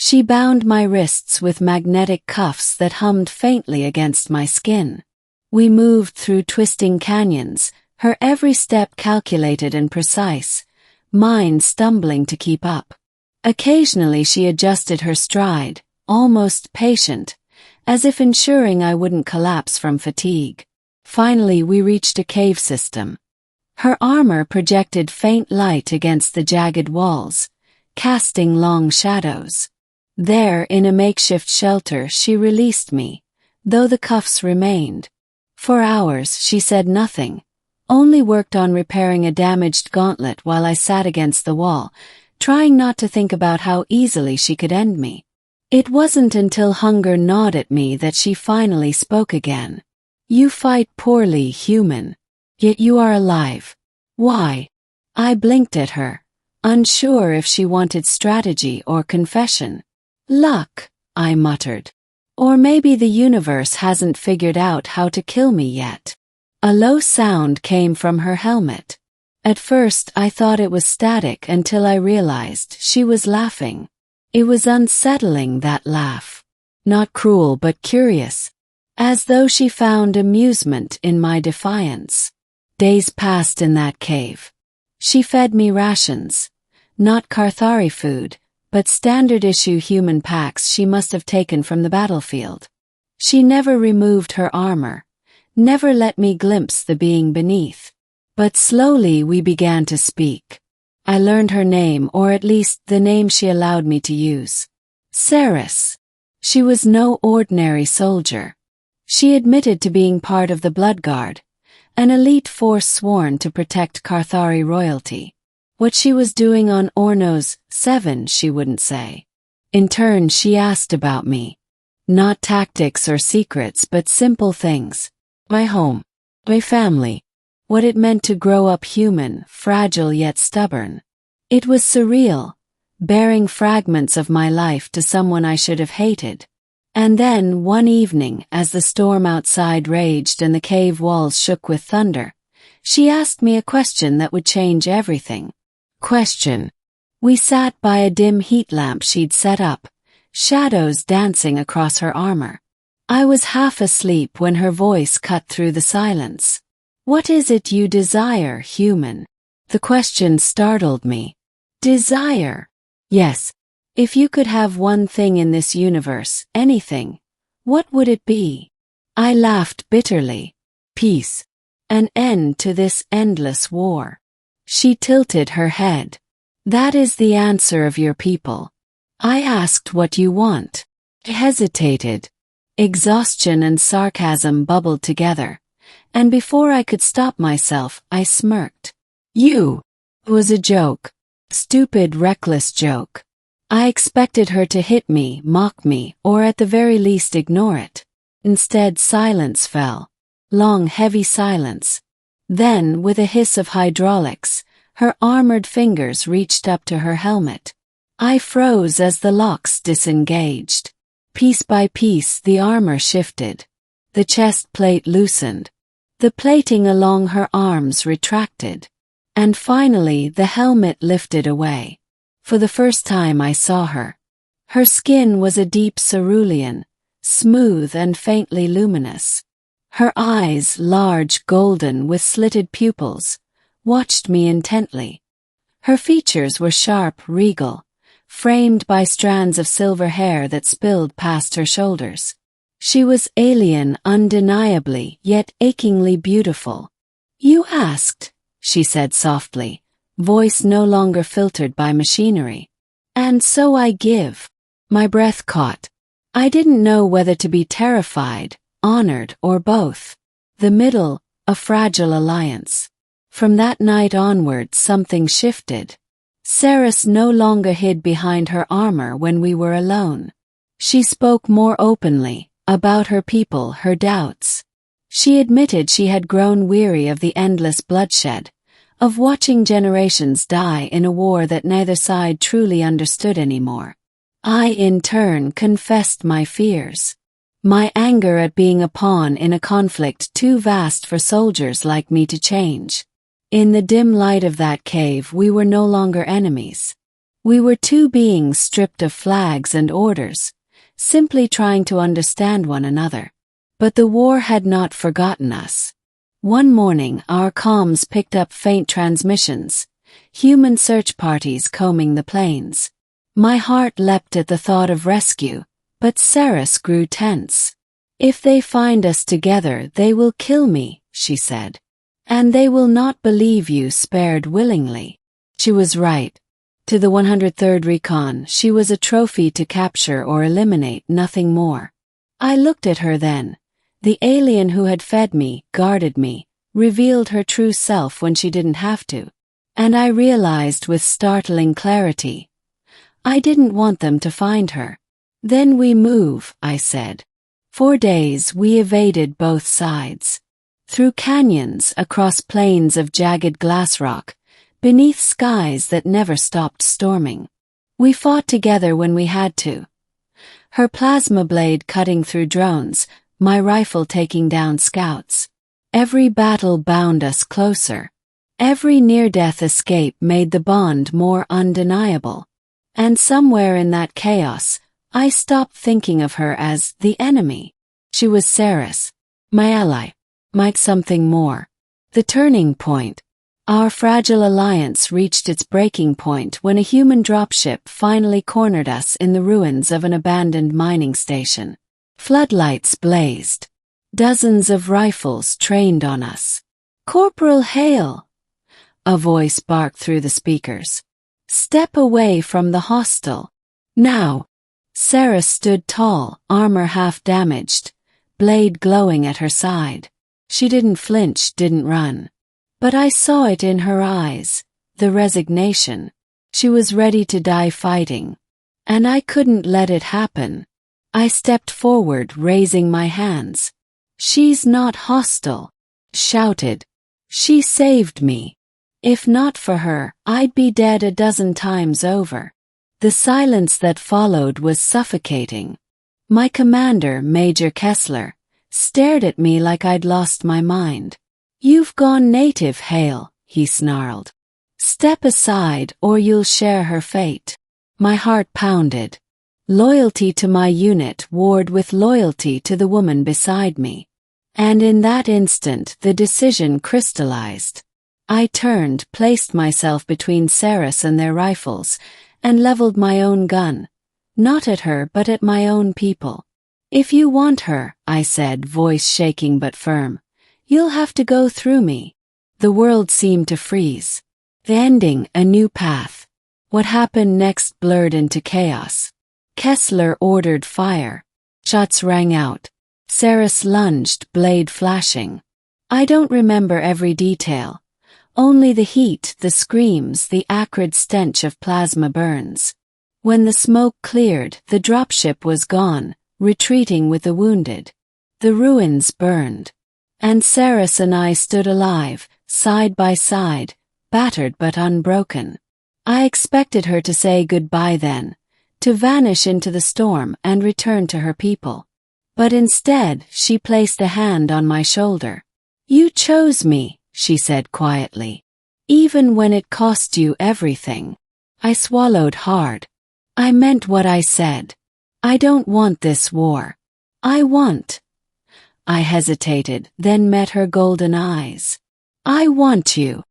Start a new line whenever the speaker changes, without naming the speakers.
She bound my wrists with magnetic cuffs that hummed faintly against my skin. We moved through twisting canyons, her every step calculated and precise, mine stumbling to keep up. Occasionally she adjusted her stride, almost patient, as if ensuring I wouldn't collapse from fatigue. Finally we reached a cave system. Her armor projected faint light against the jagged walls, casting long shadows. There, in a makeshift shelter, she released me, though the cuffs remained. For hours she said nothing, only worked on repairing a damaged gauntlet while I sat against the wall, trying not to think about how easily she could end me. It wasn't until hunger gnawed at me that she finally spoke again. "You fight poorly, human. Yet you are alive. Why?" I blinked at her, unsure if she wanted strategy or confession. "Luck," I muttered. "Or maybe the universe hasn't figured out how to kill me yet." A low sound came from her helmet. At first I thought it was static until I realized she was laughing. It was unsettling, that laugh. Not cruel but curious, as though she found amusement in my defiance. Days passed in that cave. She fed me rations, not Carthari food, but standard-issue human packs she must have taken from the battlefield. She never removed her armor, never let me glimpse the being beneath. But slowly we began to speak. I learned her name, or at least the name she allowed me to use. Ceres. She was no ordinary soldier. She admitted to being part of the Blood Guard, an elite force sworn to protect Carthari royalty. What she was doing on Ornos 7 she wouldn't say. In turn she asked about me. Not tactics or secrets but simple things. My home. My family. What it meant to grow up human, fragile yet stubborn. It was surreal, bearing fragments of my life to someone I should have hated. And then, one evening, as the storm outside raged and the cave walls shook with thunder, she asked me a question that would change everything. Question. We sat by a dim heat lamp she'd set up, shadows dancing across her armor. I was half asleep when her voice cut through the silence. "What is it you desire, human?" The question startled me. Desire? Yes. If you could have one thing in this universe, anything, what would it be? I laughed bitterly. Peace. An end to this endless war. She tilted her head. That is the answer of your people. I asked what you want. I hesitated. Exhaustion and sarcasm bubbled together, and before I could stop myself, I smirked. You. It was a joke. Stupid, reckless joke. I expected her to hit me, mock me, or at the very least ignore it. Instead, silence fell. Long, heavy silence. Then, with a hiss of hydraulics, her armored fingers reached up to her helmet. I froze as the locks disengaged. Piece by piece, the armor shifted. The chest plate loosened. The plating along her arms retracted. And finally, the helmet lifted away. For the first time I saw her. Her skin was a deep cerulean, smooth and faintly luminous. Her eyes, large, golden, with slitted pupils, watched me intently. Her features were sharp, regal, framed by strands of silver hair that spilled past her shoulders. She was alien, undeniably, yet achingly beautiful. "You asked," she said softly, voice no longer filtered by machinery. "And so I give." My breath caught. I didn't know whether to be terrified, honored, or both. The middle, a fragile alliance. From that night onward, something shifted. Ceres no longer hid behind her armor when we were alone. She spoke more openly, about her people, her doubts. She admitted she had grown weary of the endless bloodshed, of watching generations die in a war that neither side truly understood anymore. I, in turn, confessed my fears. My anger at being a pawn in a conflict too vast for soldiers like me to change. In the dim light of that cave, we were no longer enemies. We were two beings stripped of flags and orders, simply trying to understand one another. But the war had not forgotten us. One morning our comms picked up faint transmissions, human search parties combing the plains. My heart leapt at the thought of rescue, but Saris grew tense. "If they find us together they will kill me," she said. "And they will not believe you spared willingly." She was right. To the 103rd Recon, she was a trophy to capture or eliminate, nothing more. I looked at her then. The alien who had fed me, guarded me, revealed her true self when she didn't have to. And I realized with startling clarity, I didn't want them to find her. "Then we move," I said. For days we evaded both sides. Through canyons, across plains of jagged glass rock, beneath skies that never stopped storming. We fought together when we had to. Her plasma blade cutting through drones, my rifle taking down scouts. Every battle bound us closer. Every near-death escape made the bond more undeniable. And somewhere in that chaos, I stopped thinking of her as the enemy. She was Saris, my ally, might something more. The turning point. Our fragile alliance reached its breaking point when a human dropship finally cornered us in the ruins of an abandoned mining station. Floodlights blazed. Dozens of rifles trained on us. "Corporal Hale!" a voice barked through the speakers. "Step away from the hostile. Now!" Sarah stood tall, armor half damaged, blade glowing at her side. She didn't flinch, didn't run. But I saw it in her eyes, the resignation. She was ready to die fighting. And I couldn't let it happen. I stepped forward, raising my hands. "She's not hostile," shouted. "She saved me. If not for her, I'd be dead a dozen times over." The silence that followed was suffocating. My commander, Major Kessler, stared at me like I'd lost my mind. "You've gone native, Hale," he snarled. "Step aside or you'll share her fate." My heart pounded. Loyalty to my unit warred with loyalty to the woman beside me. And in that instant the decision crystallized. I turned, placed myself between Saris and their rifles, and leveled my own gun. Not at her but at my own people. "If you want her," I said, voice shaking but firm, "you'll have to go through me." The world seemed to freeze. The ending, a new path. What happened next blurred into chaos. Kessler ordered fire. Shots rang out. Saris lunged, blade flashing. I don't remember every detail. Only the heat, the screams, the acrid stench of plasma burns. When the smoke cleared, the dropship was gone, retreating with the wounded. The ruins burned. And Saris and I stood alive, side by side, battered but unbroken. I expected her to say goodbye then, to vanish into the storm and return to her people. But instead, she placed a hand on my shoulder. "You chose me," she said quietly. "Even when it cost you everything." I swallowed hard. I meant what I said. I don't want this war. I want. I hesitated, then met her golden eyes. "I want you."